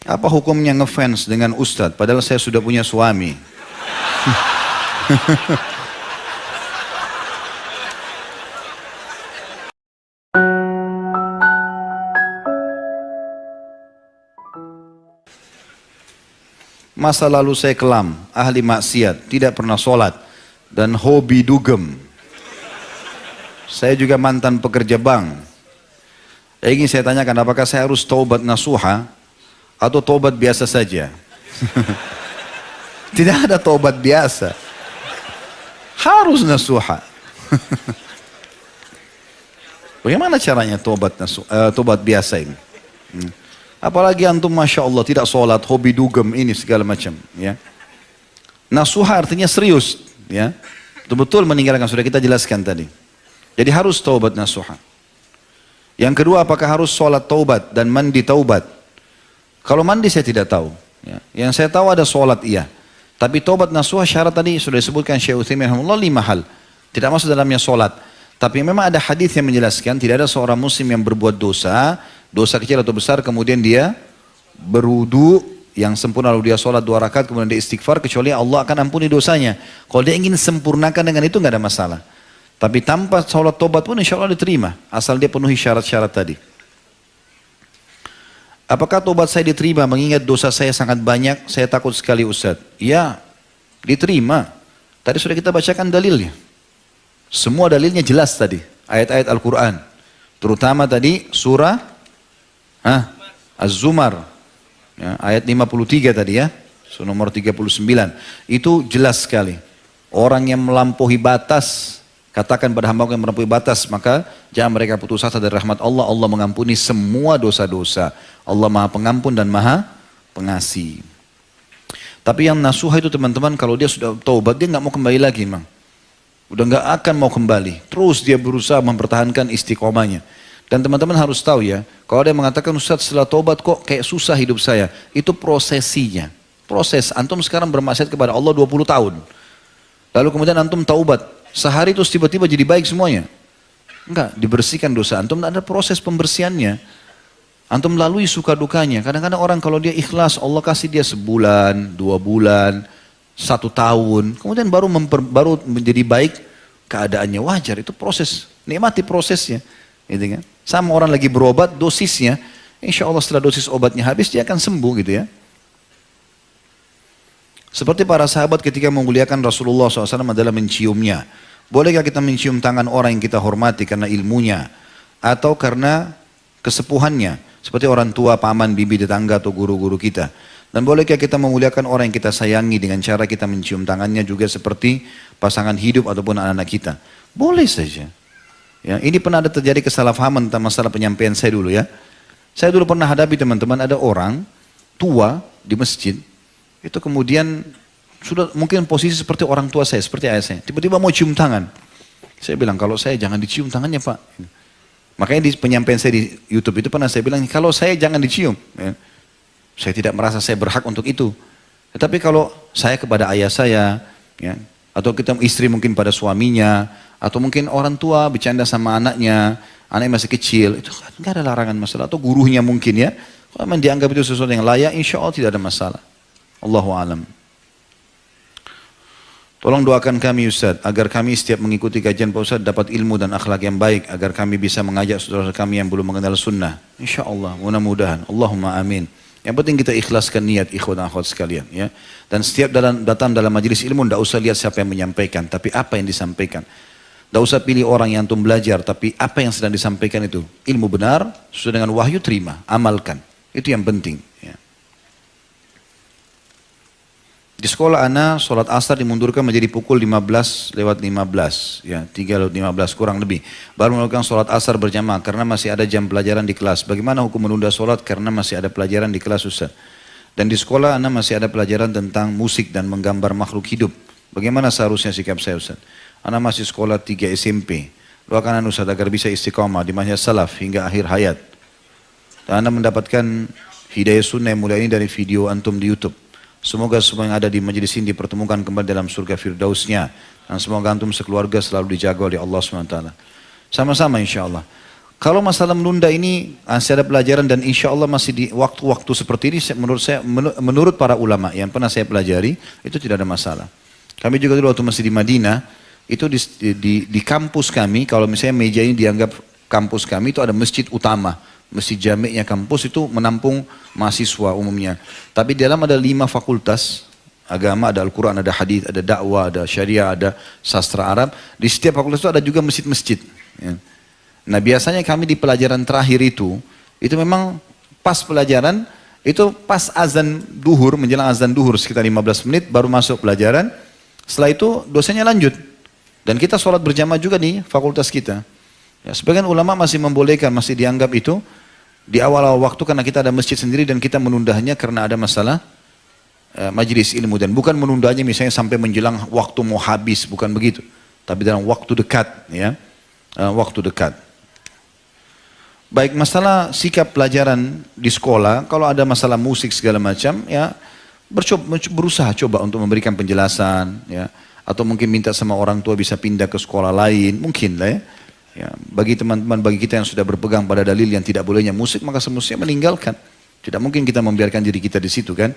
Apa hukumnya ngefans dengan ustadz padahal saya sudah punya suami? Masa lalu saya kelam, ahli maksiat, tidak pernah sholat, dan hobi dugem. Saya juga mantan pekerja bank. Ingin saya tanyakan, apakah saya harus taubat nasuha atau taubat biasa saja? Tidak ada taubat biasa. Harus nasuha. Bagaimana caranya taubat biasa ini? Apalagi antum Masya Allah tidak sholat, hobi dugem ini segala macam. Ya. Nasuha artinya serius. Ya. Betul-betul meninggalkan, sudah kita jelaskan tadi. Jadi harus taubat nasuha. Yang kedua, apakah harus sholat taubat dan mandi taubat? Kalau mandi saya tidak tahu. Ya. Yang saya tahu ada sholat iya. Tapi taubat nasuha syarat tadi sudah disebutkan Syekh Utsaimin rahimahullah 5 hal. Tidak masuk dalamnya sholat. Tapi memang ada hadis yang menjelaskan tidak ada seorang muslim yang berbuat dosa, dosa kecil atau besar, kemudian dia berwudu yang sempurna lalu dia sholat 2 rakaat kemudian dia istighfar, kecuali Allah akan ampuni dosanya. Kalau dia ingin sempurnakan dengan itu nggak ada masalah. Tapi tanpa sholat tobat pun insya Allah diterima, asal dia penuhi syarat-syarat tadi. Apakah tobat saya diterima mengingat dosa saya sangat banyak? Saya takut sekali Ustaz. Ya, diterima. Tadi sudah kita bacakan dalilnya. Semua dalilnya jelas tadi, ayat-ayat Al-Quran. Terutama tadi surah Az-Zumar, ya, ayat 53 tadi ya, surah nomor 39. Itu jelas sekali. Orang yang melampaui batas, katakan pada hamba yang melampaui batas, maka jangan mereka putus asa dari rahmat Allah. Allah mengampuni semua dosa-dosa. Allah Maha Pengampun dan Maha Pengasih. Tapi yang nasuha itu teman-teman, kalau dia sudah taubat, dia nggak mau kembali lagi memang. Udah nggak akan mau kembali. Terus dia berusaha mempertahankan istiqomahnya. Dan teman-teman harus tahu ya, kalau ada yang mengatakan Ustaz setelah taubat kok kayak susah hidup saya. Itu prosesinya. Proses. Antum sekarang bermaksiat kepada Allah 20 tahun. Lalu kemudian antum taubat. Sehari terus tiba-tiba jadi baik semuanya. Enggak, dibersihkan dosa antum. Ada proses pembersihannya. Antum lalui suka dukanya. Kadang-kadang orang kalau dia ikhlas, Allah kasih dia sebulan, 2 bulan, 1 tahun, kemudian baru menjadi baik keadaannya, wajar, itu proses, nikmati prosesnya, gitu kan? Sama orang lagi berobat, dosisnya, insya Allah setelah dosis obatnya habis dia akan sembuh gitu ya. Seperti para sahabat ketika memuliakan Rasulullah SAW adalah menciumnya. Bolehkah kita mencium tangan orang yang kita hormati karena ilmunya atau karena kesepuhannya, seperti orang tua, paman, bibi, tetangga atau guru-guru kita? Dan bolehkah kita memuliakan orang yang kita sayangi dengan cara kita mencium tangannya juga seperti pasangan hidup ataupun anak-anak kita? Boleh saja. Ya, ini pernah ada terjadi kesalahpahaman tentang masalah penyampaian saya dulu ya. Saya dulu pernah hadapi teman-teman, ada orang tua di masjid, itu kemudian sudah mungkin posisi seperti orang tua saya, seperti ayah saya. Tiba-tiba mau cium tangan. Saya bilang, kalau saya jangan dicium tangannya Pak. Makanya di penyampaian saya di YouTube itu pernah saya bilang, kalau saya jangan dicium. Ya. Saya tidak merasa saya berhak untuk itu. Tetapi kalau saya kepada ayah saya, ya, atau kita istri mungkin pada suaminya, atau mungkin orang tua bercanda sama anaknya, anaknya masih kecil, itu nggak ada larangan masalah. Atau gurunya mungkin ya, kalau memang dianggap itu sesuatu yang layak, insya Allah tidak ada masalah. Allahu a'lam. Tolong doakan kami Ustaz, agar kami setiap mengikuti kajian Pak Ustaz dapat ilmu dan akhlak yang baik, agar kami bisa mengajak saudara kami yang belum mengenal sunnah. Insya Allah, mudah-mudahan. Allahumma amin. Yang penting kita ikhlaskan niat ikhwan dan akhwat sekalian ya. Dan setiap datang dalam majelis ilmu tidak usah lihat siapa yang menyampaikan, tapi apa yang disampaikan. Tidak usah pilih orang yang antum belajar, tapi apa yang sedang disampaikan itu ilmu benar, sesuai dengan wahyu, terima, amalkan. Itu yang penting ya. Di sekolah ana sholat asar dimundurkan menjadi pukul 15 lewat 15 ya, 3 lewat 15 kurang lebih. Baru melakukan sholat asar berjamaah karena masih ada jam pelajaran di kelas. Bagaimana hukum menunda sholat karena masih ada pelajaran di kelas Ustaz? Dan di sekolah ana masih ada pelajaran tentang musik dan menggambar makhluk hidup. Bagaimana seharusnya sikap saya Ustaz? Ana masih sekolah 3 SMP. Doakan ana Ustaz agar bisa istiqamah di manhaj salaf hingga akhir hayat. Dan ana mendapatkan hidayah sunnah yang mulia ini dari video antum di YouTube. Semoga semua yang ada di majelis ini dipertemukan kembali dalam surga firdausnya. Dan semoga antum sekeluarga selalu dijaga oleh Allah SWT. Sama-sama insya Allah. Kalau masalah menunda ini masih ada pelajaran dan insya Allah masih di waktu-waktu seperti ini menurut para ulama yang pernah saya pelajari itu tidak ada masalah. Kami juga dulu waktu masih di Madinah itu di kampus kami kalau misalnya meja ini dianggap kampus kami itu ada masjid utama, masjid jami'nya kampus itu menampung mahasiswa umumnya. Tapi di dalam ada 5 fakultas agama, ada Al-Quran, ada hadis, ada dakwah, ada syariah, ada sastra Arab. Di setiap fakultas itu ada juga masjid-masjid. Ya. Nah biasanya kami di pelajaran terakhir itu memang pas pelajaran, itu pas azan duhur, menjelang azan duhur sekitar 15 menit baru masuk pelajaran. Setelah itu dosennya lanjut. Dan kita sholat berjamaah juga di fakultas kita. Ya, sebagian ulama masih membolehkan, masih dianggap itu di awal-awal waktu karena kita ada masjid sendiri dan kita menundanya karena ada masalah majelis ilmu. Dan bukan menundanya misalnya sampai menjelang waktu mau habis, bukan begitu. Tapi dalam waktu dekat, ya, waktu dekat. Baik masalah sikap pelajaran di sekolah, kalau ada masalah musik segala macam, ya berusaha coba untuk memberikan penjelasan, ya, atau mungkin minta sama orang tua bisa pindah ke sekolah lain, mungkin lah ya. Ya, bagi teman-teman, bagi kita yang sudah berpegang pada dalil yang tidak bolehnya musik, maka semestinya meninggalkan. Tidak mungkin kita membiarkan diri kita di situ kan.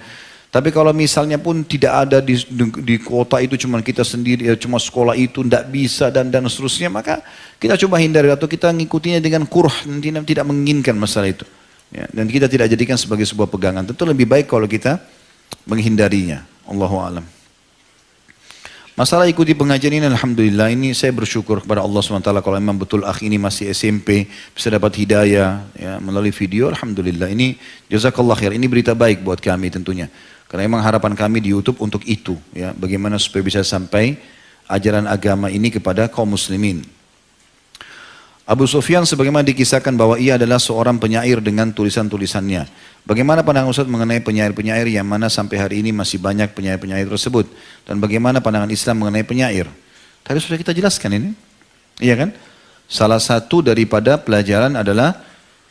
Tapi kalau misalnya pun tidak ada di kota itu cuma kita sendiri, cuma sekolah itu tidak bisa dan seterusnya, maka kita coba hindari atau kita ngikutinya dengan kurh, tidak menginginkan masalah itu. Ya, dan kita tidak jadikan sebagai sebuah pegangan. Tentu lebih baik kalau kita menghindarinya. Allahu a'lam. Masalah ikuti pengajian ini, alhamdulillah, ini saya bersyukur kepada Allah SWT kalau memang betul akh ini masih SMP, bisa dapat hidayah ya, melalui video, alhamdulillah. Ini jazakallah khair, ini berita baik buat kami tentunya. Karena memang harapan kami di YouTube untuk itu, ya, bagaimana supaya bisa sampai ajaran agama ini kepada kaum muslimin. Abu Sufyan sebagaimana dikisahkan bahwa ia adalah seorang penyair dengan tulisan-tulisannya. Bagaimana pandangan Ustaz mengenai penyair-penyair yang mana sampai hari ini masih banyak penyair-penyair tersebut? Dan bagaimana pandangan Islam mengenai penyair? Tadi sudah kita jelaskan ini. Iya kan? Salah satu daripada pelajaran adalah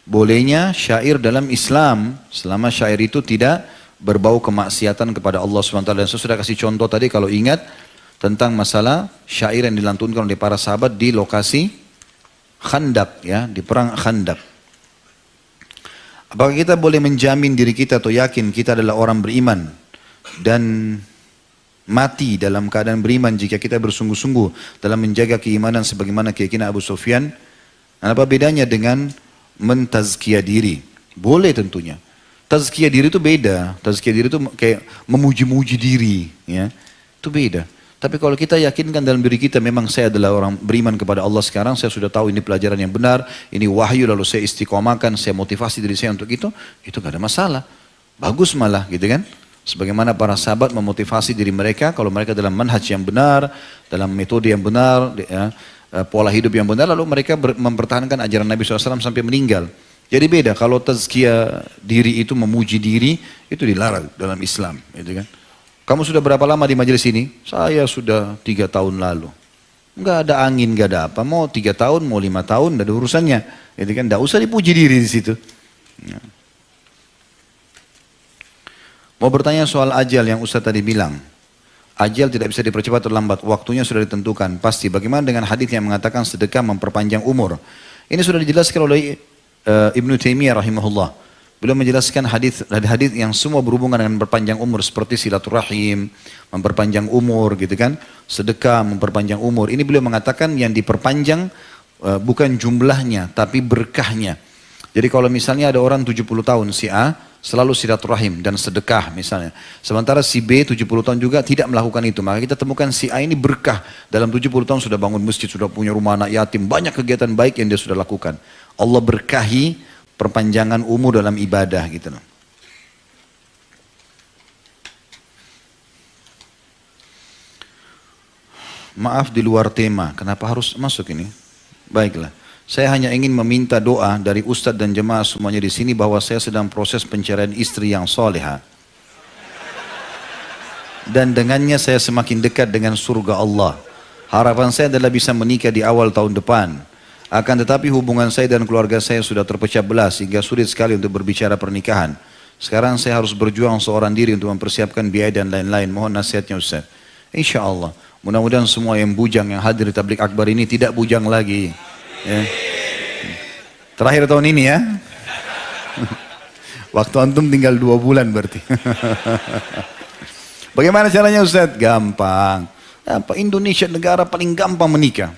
bolehnya syair dalam Islam selama syair itu tidak berbau kemaksiatan kepada Allah SWT. Dan saya sudah kasih contoh tadi kalau ingat tentang masalah syair yang dilantunkan oleh para sahabat di lokasi Khandaq, ya, di perang Khandaq. Apakah kita boleh menjamin diri kita atau yakin kita adalah orang beriman dan mati dalam keadaan beriman jika kita bersungguh-sungguh dalam menjaga keimanan sebagaimana keyakinan Abu Sufyan? Dan apa bedanya dengan mentazkiyah diri? Boleh tentunya. Tazkiyah diri itu beda. Tazkiyah diri itu kayak memuji-muji diri, ya. Itu beda. Tapi kalau kita yakinkan dalam diri kita memang saya adalah orang beriman kepada Allah sekarang, saya sudah tahu ini pelajaran yang benar, ini wahyu, lalu saya istiqomahkan, saya motivasi diri saya untuk itu gak ada masalah. Bagus malah gitu kan. Sebagaimana para sahabat memotivasi diri mereka, kalau mereka dalam manhaj yang benar, dalam metode yang benar, ya, pola hidup yang benar, lalu mereka mempertahankan ajaran Nabi SAW sampai meninggal. Jadi beda, kalau tazkiyah diri itu memuji diri, itu dilarang dalam Islam. Gitu kan. Kamu sudah berapa lama di majelis ini? Saya sudah 3 tahun lalu. Enggak ada angin, enggak ada apa. Mau 3 tahun, mau 5 tahun, enggak ada urusannya. Jadi kan enggak usah dipuji diri di situ. Ya. Mau bertanya soal ajal yang Ustaz tadi bilang. Ajal tidak bisa dipercepat atau lambat. Waktunya sudah ditentukan. Pasti. Bagaimana dengan hadis yang mengatakan sedekah memperpanjang umur? Ini sudah dijelaskan oleh Ibnu Taimiyah rahimahullah. Beliau menjelaskan hadis yang semua berhubungan dengan berpanjang umur seperti silaturahim, memperpanjang umur gitu kan, sedekah memperpanjang umur. Ini beliau mengatakan yang diperpanjang bukan jumlahnya tapi berkahnya. Jadi kalau misalnya ada orang 70 tahun si A selalu silaturahim dan sedekah misalnya. Sementara si B 70 tahun juga tidak melakukan itu. Maka kita temukan si A ini berkah. Dalam 70 tahun sudah bangun masjid, sudah punya rumah anak yatim, banyak kegiatan baik yang dia sudah lakukan. Allah berkahi perpanjangan umur dalam ibadah gitu loh. Maaf di luar tema, kenapa harus masuk ini? Baiklah, saya hanya ingin meminta doa dari Ustadz dan jemaah semuanya di sini bahwa saya sedang proses pencarian istri yang soleha. Dan dengannya saya semakin dekat dengan surga Allah. Harapan saya adalah bisa menikah di awal tahun depan. Akan tetapi hubungan saya dan keluarga saya sudah terpecah belah sehingga sulit sekali untuk berbicara pernikahan. Sekarang saya harus berjuang seorang diri untuk mempersiapkan biaya dan lain-lain. Mohon nasihatnya Ustaz. Insya Allah. Mudah-mudahan semua yang bujang yang hadir di tablik akbar ini tidak bujang lagi. Ya. Terakhir tahun ini ya. Waktu antum tinggal 2 bulan berarti. Bagaimana caranya Ustaz? Gampang. Apa Indonesia negara paling gampang menikah.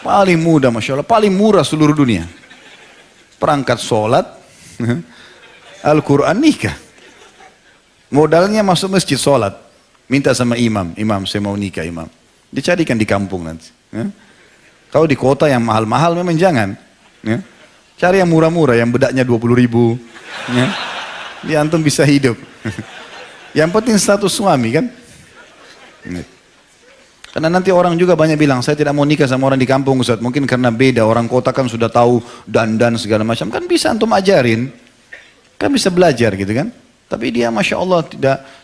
Paling mudah Masya Allah, paling murah seluruh dunia. Perangkat sholat, Al-Quran nikah. Modalnya masuk masjid sholat. Minta sama imam, imam saya mau nikah imam. Dicarikan di kampung nanti. Kalau di kota yang mahal-mahal memang jangan. Cari yang murah-murah, yang bedaknya 20.000. Dia antum bisa hidup. Yang penting status suami kan. Karena nanti orang juga banyak bilang, saya tidak mau nikah sama orang di kampung Ustaz. Mungkin karena beda, orang kota kan sudah tahu dandan segala macam. Kan bisa antum ajarin. Kan bisa belajar gitu kan. Tapi dia Masya Allah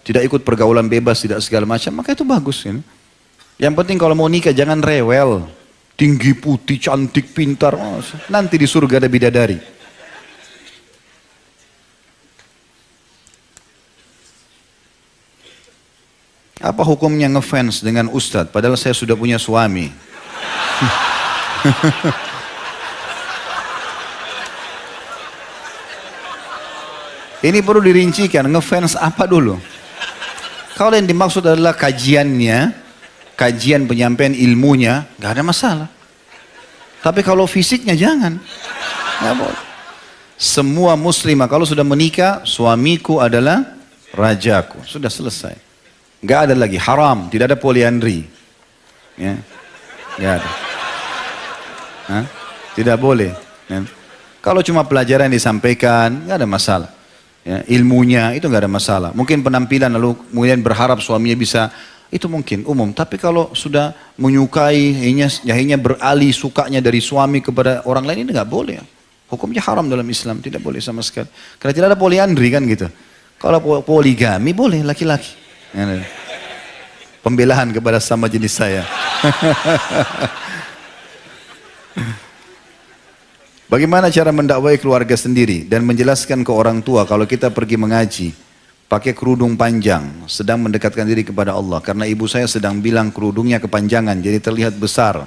tidak ikut pergaulan bebas, tidak segala macam. Maka itu bagus. Kan? Yang penting kalau mau nikah jangan rewel. Tinggi, putih, cantik, pintar. Nanti di surga ada bidadari. Apa hukumnya ngefans dengan ustadz padahal saya sudah punya suami? Ini perlu dirincikan, ngefans apa dulu? Kalau yang dimaksud adalah kajiannya, kajian penyampaian ilmunya, nggak ada masalah. Tapi kalau fisiknya jangan. Nggak boleh. Semua muslimah kalau sudah menikah, suamiku adalah rajaku. Sudah selesai. Nggak ada lagi, haram, tidak ada poliandri. Ya. Nggak ada. Hah? Tidak boleh. Ya. Kalau cuma pelajaran disampaikan, nggak ada masalah. Ya. Ilmunya itu nggak ada masalah. Mungkin penampilan lalu kemudian berharap suaminya bisa, itu mungkin umum. Tapi kalau sudah menyukai, akhirnya beralih sukanya dari suami kepada orang lain, ini nggak boleh. Hukumnya haram dalam Islam, tidak boleh sama sekali. Karena tidak ada poliandri kan gitu. Kalau poligami boleh laki-laki. Pembelaan kepada sama jenis saya. Bagaimana cara mendakwai keluarga sendiri dan menjelaskan ke orang tua kalau kita pergi mengaji pakai kerudung panjang sedang mendekatkan diri kepada Allah karena ibu saya sedang bilang kerudungnya kepanjangan jadi terlihat besar.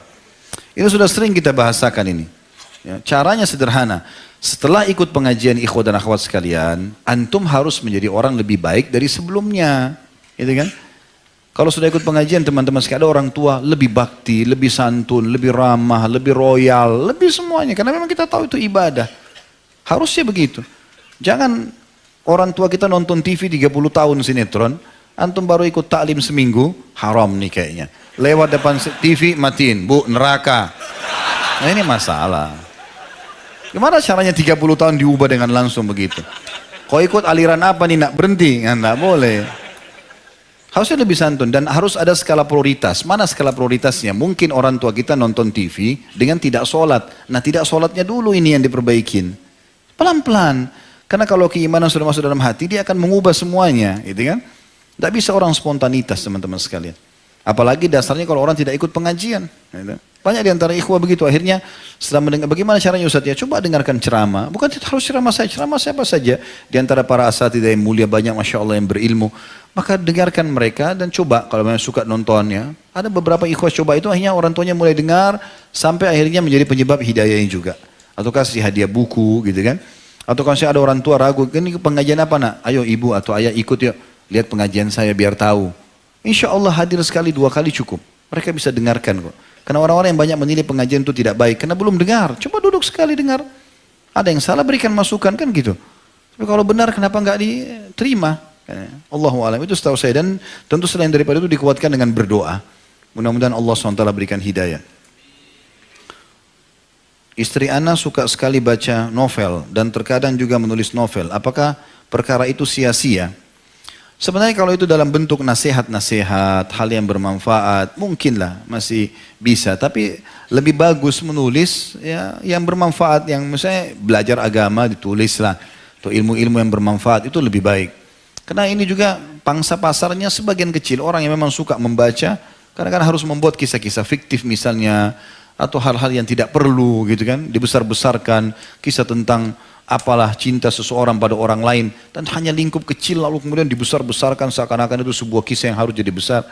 Itu sudah sering kita bahasakan ini. Ya, caranya sederhana. Setelah ikut pengajian ikhwah dan akhwat sekalian, antum harus menjadi orang lebih baik dari sebelumnya. Gitu kan? Kalau sudah ikut pengajian teman-teman sekalian, ada orang tua lebih bakti, lebih santun, lebih ramah, lebih royal, lebih semuanya. Karena memang kita tahu itu ibadah. Harusnya begitu. Jangan orang tua kita nonton TV 30 tahun sinetron, antum baru ikut taklim seminggu, haram nih kayaknya. Lewat depan TV, matiin, bu, neraka. Nah ini masalah. Gimana caranya 30 tahun diubah dengan langsung begitu? Kau ikut aliran apa nih, nak berhenti? Nggak boleh. Harusnya lebih santun dan harus ada skala prioritas. Mana skala prioritasnya? Mungkin orang tua kita nonton TV dengan tidak sholat. Nah tidak sholatnya dulu ini yang diperbaikin. Pelan-pelan. Karena kalau keimanan sudah masuk dalam hati, dia akan mengubah semuanya. Gitu kan? Tidak bisa orang spontanitas teman-teman sekalian. Apalagi dasarnya kalau orang tidak ikut pengajian. Gitu. Banyak di antara ikhwah begitu. Akhirnya setelah mendengar, bagaimana caranya Ustaz? Ya coba dengarkan ceramah. Bukan harus ceramah siapa saja. Di antara para asatidzah yang mulia banyak Masya Allah yang berilmu. Maka dengarkan mereka dan coba kalau memang suka nontonnya. Ada beberapa ikhwah coba itu akhirnya orang tuanya mulai dengar. Sampai akhirnya menjadi penyebab hidayahnya juga. Atau kasih hadiah buku gitu kan. Atau kalau ada orang tua ragu, ini pengajian apa nak? Ayo ibu atau ayah ikut yuk. Lihat pengajian saya biar tahu. Insya Allah hadir sekali 2 kali cukup. Mereka bisa dengarkan kok. Karena orang-orang yang banyak menilai pengajian itu tidak baik. Karena belum dengar. Coba duduk sekali dengar. Ada yang salah berikan masukan kan gitu. Tapi kalau benar kenapa nggak diterima? Allahu a'lam. Itu setahu saya. Dan tentu selain daripada itu dikuatkan dengan berdoa. Mudah-mudahan Allah SWT berikan hidayah. Istri ana suka sekali baca novel. Dan terkadang juga menulis novel. Apakah perkara itu sia-sia? Sebenarnya kalau itu dalam bentuk nasihat-nasihat, hal yang bermanfaat, mungkinlah masih bisa. Tapi lebih bagus menulis ya, yang bermanfaat, yang misalnya belajar agama ditulislah. Atau ilmu-ilmu yang bermanfaat itu lebih baik. Karena ini juga pangsa pasarnya sebagian kecil. Orang yang memang suka membaca, kadang-kadang harus membuat kisah-kisah fiktif misalnya. Atau hal-hal yang tidak perlu gitu kan. Dibesar-besarkan, kisah tentang apalah cinta seseorang pada orang lain dan hanya lingkup kecil lalu kemudian dibesar-besarkan seakan-akan itu sebuah kisah yang harus jadi besar.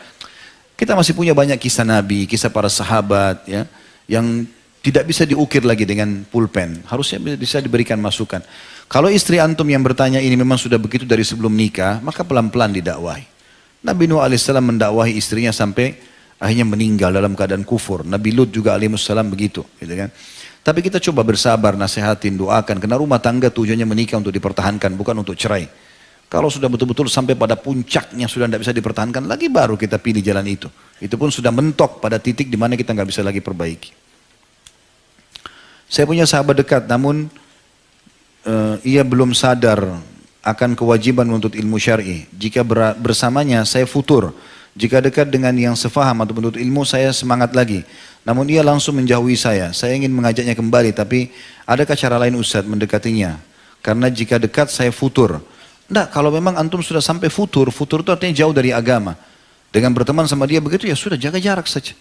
Kita masih punya banyak kisah Nabi, kisah para sahabat ya, yang tidak bisa diukir lagi dengan pulpen. Harusnya bisa diberikan masukan. Kalau istri antum yang bertanya ini memang sudah begitu dari sebelum nikah, maka pelan-pelan didakwahi. Nabi Nuh alaihissalam mendakwahi istrinya sampai akhirnya meninggal dalam keadaan kufur. Nabi Lut juga alaihissalam begitu, gitu kan. Tapi kita coba bersabar, nasihatin, doakan. Karena rumah tangga tujuannya menikah untuk dipertahankan, bukan untuk cerai. Kalau sudah betul-betul sampai pada puncaknya sudah tidak bisa dipertahankan lagi, baru kita pilih jalan itu. Itu pun sudah mentok pada titik di mana kita nggak bisa lagi perbaiki. Saya punya sahabat dekat, namun ia belum sadar akan kewajiban menuntut ilmu syar'i. Jika bersamanya saya futur. Jika dekat dengan yang sefaham atau menuntut ilmu, saya semangat lagi. Namun ia langsung menjauhi saya. Saya ingin mengajaknya kembali, tapi adakah cara lain Ustaz mendekatinya? Karena jika dekat saya futur. Tidak, kalau memang antum sudah sampai futur, futur itu artinya jauh dari agama. Dengan berteman sama dia begitu, ya sudah jaga jarak saja.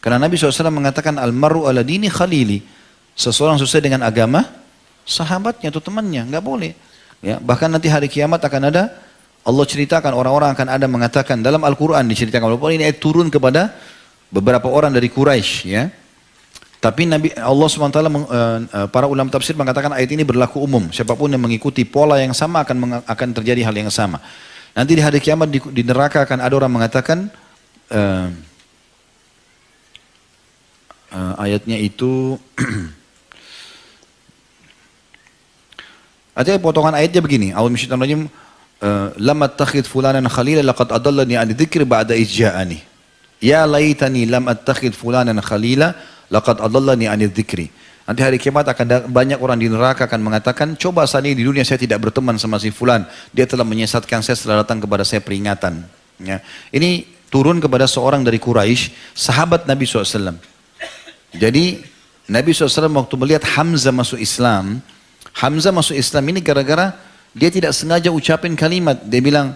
Karena Nabi SAW mengatakan, Al-maru ala dini khalili. Seseorang sesuai dengan agama, sahabatnya atau temannya, nggak boleh. Ya, bahkan nanti hari kiamat akan ada, Allah ceritakan orang-orang akan ada mengatakan, dalam Al-Quran diceritakan, walaupun ini ayat turun kepada beberapa orang dari Quraisy, ya. Tapi Allah SWT, para ulama tafsir mengatakan ayat ini berlaku umum. Siapapun yang mengikuti pola yang sama akan terjadi hal yang sama. Nanti di hari kiamat di neraka akan ada orang mengatakan, ayatnya itu, artinya potongan ayatnya begini. A'udzu minasyaitonir rajim. Lam attakhidh fulanan khalila laqad adallani 'ani dzikri ba'da idh ja'ani. Ya laitani lam attakhidh fulanan khalila laqad adallani 'ani dzikri. Nanti hari kiamat akan banyak orang di neraka akan mengatakan, coba saat ini di dunia saya tidak berteman sama si fulan, dia telah menyesatkan saya setelah datang kepada saya peringatan. Ya. Ini turun kepada seorang dari Quraisy, sahabat Nabi SAW. Jadi Nabi SAW waktu melihat Hamzah masuk Islam, Hamzah masuk Islam ini gara-gara dia tidak sengaja ucapin kalimat. Dia bilang,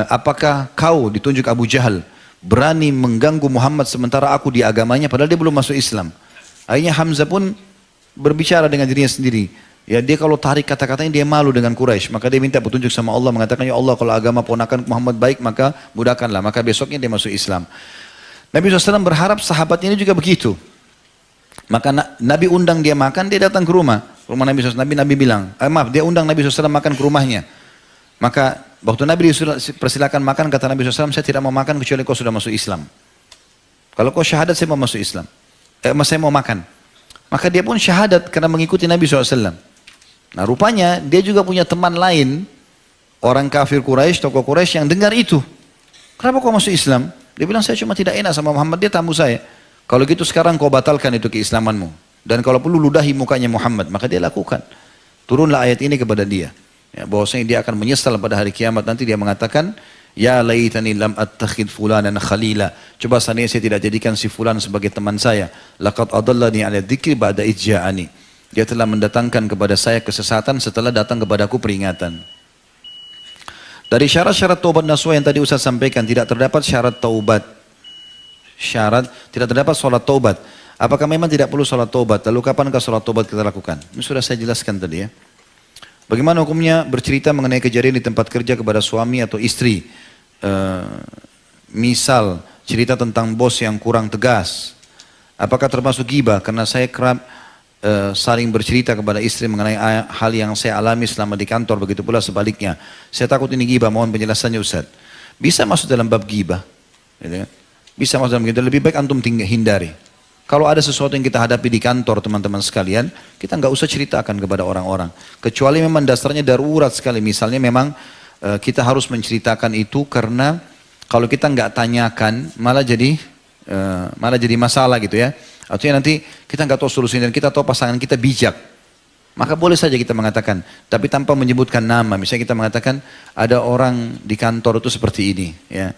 apakah kau, ditunjuk Abu Jahal, berani mengganggu Muhammad sementara aku di agamanya, padahal dia belum masuk Islam. Akhirnya Hamzah pun berbicara dengan dirinya sendiri. Ya, dia kalau tarik kata-katanya dia malu dengan Quraisy, maka dia minta petunjuk sama Allah, mengatakan, ya Allah kalau agama ponakan Muhammad baik maka mudahkanlah. Maka besoknya dia masuk Islam. Nabi SAW berharap sahabatnya ini juga begitu. Maka Nabi undang dia makan, dia datang ke rumah Nabi SAW. Nabi bilang, dia undang Nabi SAW makan ke rumahnya. Maka waktu Nabi persilakan makan, kata Nabi SAW, saya tidak mau makan kecuali kau sudah masuk Islam. Kalau kau syahadat, saya mau masuk Islam. Saya mau makan. Maka dia pun syahadat karena mengikuti Nabi SAW. Nah rupanya dia juga punya teman lain, orang kafir Quraisy, tokoh Quraisy yang dengar itu. Kenapa kau masuk Islam? Dia bilang, saya cuma tidak enak sama Muhammad, dia tamu saya. Kalau gitu sekarang kau batalkan itu keislamanmu. Dan kalau perlu ludahi mukanya Muhammad, maka dia lakukan. Turunlah ayat ini kepada dia. Ya, bahwasanya dia akan menyesal pada hari kiamat. Nanti dia mengatakan, ya laitani lam attakhid fulanan khalila. Coba seandainya saya tidak jadikan si fulan sebagai teman saya. Laqad adallani ala dzikri ba'da idh ja'ani. Dia telah mendatangkan kepada saya kesesatan setelah datang kepadaku peringatan. Dari syarat-syarat taubat nasuha yang tadi Ustaz sampaikan, tidak terdapat syarat taubat. Tidak terdapat sholat taubat. Apakah memang tidak perlu sholat taubat? Lalu kapankah sholat taubat kita lakukan? Ini sudah saya jelaskan tadi ya. Bagaimana hukumnya bercerita mengenai kejadian di tempat kerja kepada suami atau istri? Misal cerita tentang bos yang kurang tegas. Apakah termasuk ghibah? Karena saya kerap saling bercerita kepada istri mengenai hal yang saya alami selama di kantor. Begitu pula sebaliknya. Saya takut ini ghibah, mohon penjelasannya Ustaz. Bisa masuk dalam bab ghibah. Gitu kan? Bisa masuk dalam ghibah. Lebih baik antum hindari. Kalau ada sesuatu yang kita hadapi di kantor teman-teman sekalian, kita nggak usah ceritakan kepada orang-orang. Kecuali memang dasarnya darurat sekali. Misalnya memang kita harus menceritakan itu karena kalau kita nggak tanyakan malah jadi masalah gitu ya. Artinya nanti kita nggak tahu solusinya dan kita tahu pasangan kita bijak. Maka boleh saja kita mengatakan, tapi tanpa menyebutkan nama. Misalnya kita mengatakan ada orang di kantor itu seperti ini. Ya.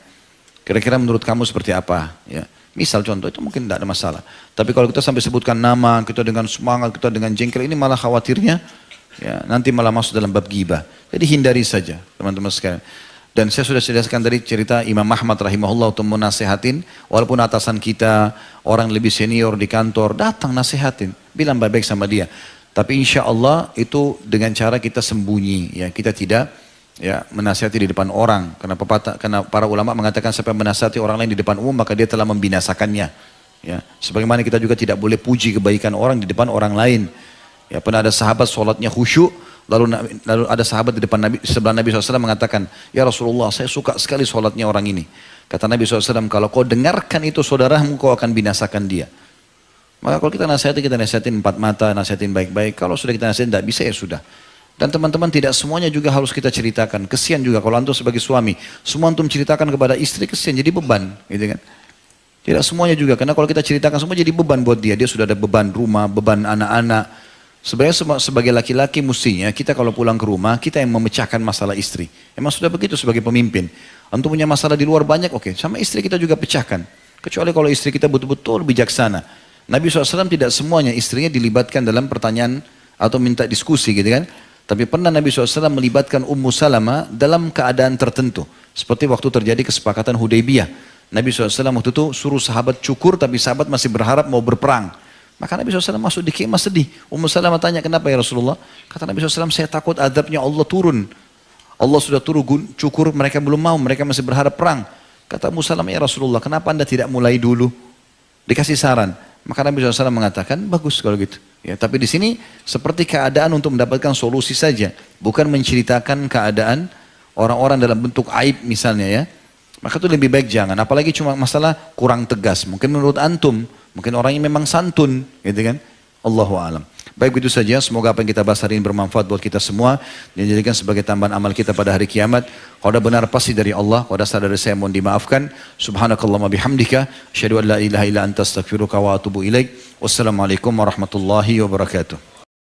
Kira-kira menurut kamu seperti apa? Ya. Misal contoh itu mungkin tidak ada masalah. Tapi kalau kita sampai sebutkan nama, kita dengan semangat, kita dengan jengkel, ini malah khawatirnya ya, nanti malah masuk dalam bab ghibah. Jadi hindari saja teman-teman sekalian. Dan saya sudah jelaskan tadi cerita Imam Ahmad rahimahullah untuk menasehatin, walaupun atasan kita, orang lebih senior di kantor, datang nasehatin, bilang baik-baik sama dia. Tapi insya Allah itu dengan cara kita sembunyi, ya kita tidak ya menasihati di depan orang. Karena para ulama mengatakan siapa menasihati orang lain di depan umum maka dia telah membinasakannya. Ya, sebagaimana kita juga tidak boleh puji kebaikan orang di depan orang lain. Ya, pernah ada sahabat sholatnya khusyuk, lalu ada sahabat di depan Nabi, sebelah Nabi SAW mengatakan, ya Rasulullah, saya suka sekali sholatnya orang ini. Kata Nabi SAW, kalau kau dengarkan itu saudaramu, kau akan binasakan dia. Maka kalau kita nasihatin empat mata, nasihatin baik-baik. Kalau sudah kita nasihatin tidak bisa, ya sudah. Dan teman-teman, tidak semuanya juga harus kita ceritakan. Kesian juga kalau antum sebagai suami, semua antum ceritakan kepada istri, kesian, jadi beban, gitu kan. Tidak semuanya juga, karena kalau kita ceritakan semua jadi beban buat dia. Dia sudah ada beban rumah, beban anak-anak. Sebenarnya sebagai laki-laki mestinya kita kalau pulang ke rumah, kita yang memecahkan masalah istri. Emang sudah begitu sebagai pemimpin. Antum punya masalah di luar banyak, oke. Sama istri kita juga pecahkan. Kecuali kalau istri kita betul-betul bijaksana. Nabi SAW tidak semuanya istrinya dilibatkan dalam pertanyaan atau minta diskusi gitu kan. Tapi pernah Nabi SAW melibatkan Ummu Salamah dalam keadaan tertentu. Seperti waktu terjadi kesepakatan Hudaybiyah. Nabi SAW waktu itu suruh sahabat cukur, tapi sahabat masih berharap mau berperang. Maka Nabi SAW masuk di kemah sedih. Ummu Salamah tanya, kenapa ya Rasulullah? Kata Nabi SAW, saya takut adabnya Allah turun. Allah sudah turun cukur, mereka belum mau, mereka masih berharap perang. Kata Ummu Salamah, ya Rasulullah, kenapa anda tidak mulai dulu? Dikasih saran. Maka Nabi SAW mengatakan, bagus kalau gitu. Ya, tapi di sini seperti keadaan untuk mendapatkan solusi saja. Bukan menceritakan keadaan orang-orang dalam bentuk aib misalnya ya. Maka itu lebih baik jangan, apalagi cuma masalah kurang tegas. Mungkin menurut antum, mungkin orangnya memang santun, gitu kan? Allahu a'lam. Baik, itu saja. Semoga apa yang kita bahas hari ini bermanfaat buat kita semua dan dijadikan sebagai tambahan amal kita pada hari kiamat. Kalau ada benar pasti dari Allah, kalau ada salah dari saya mohon dimaafkan. Subhanakallahumma bihamdika, asyhadu an la ilaha illa anta astaghfiruka wa atubu ilaik. Wassalamualaikum warahmatullahi wabarakatuh.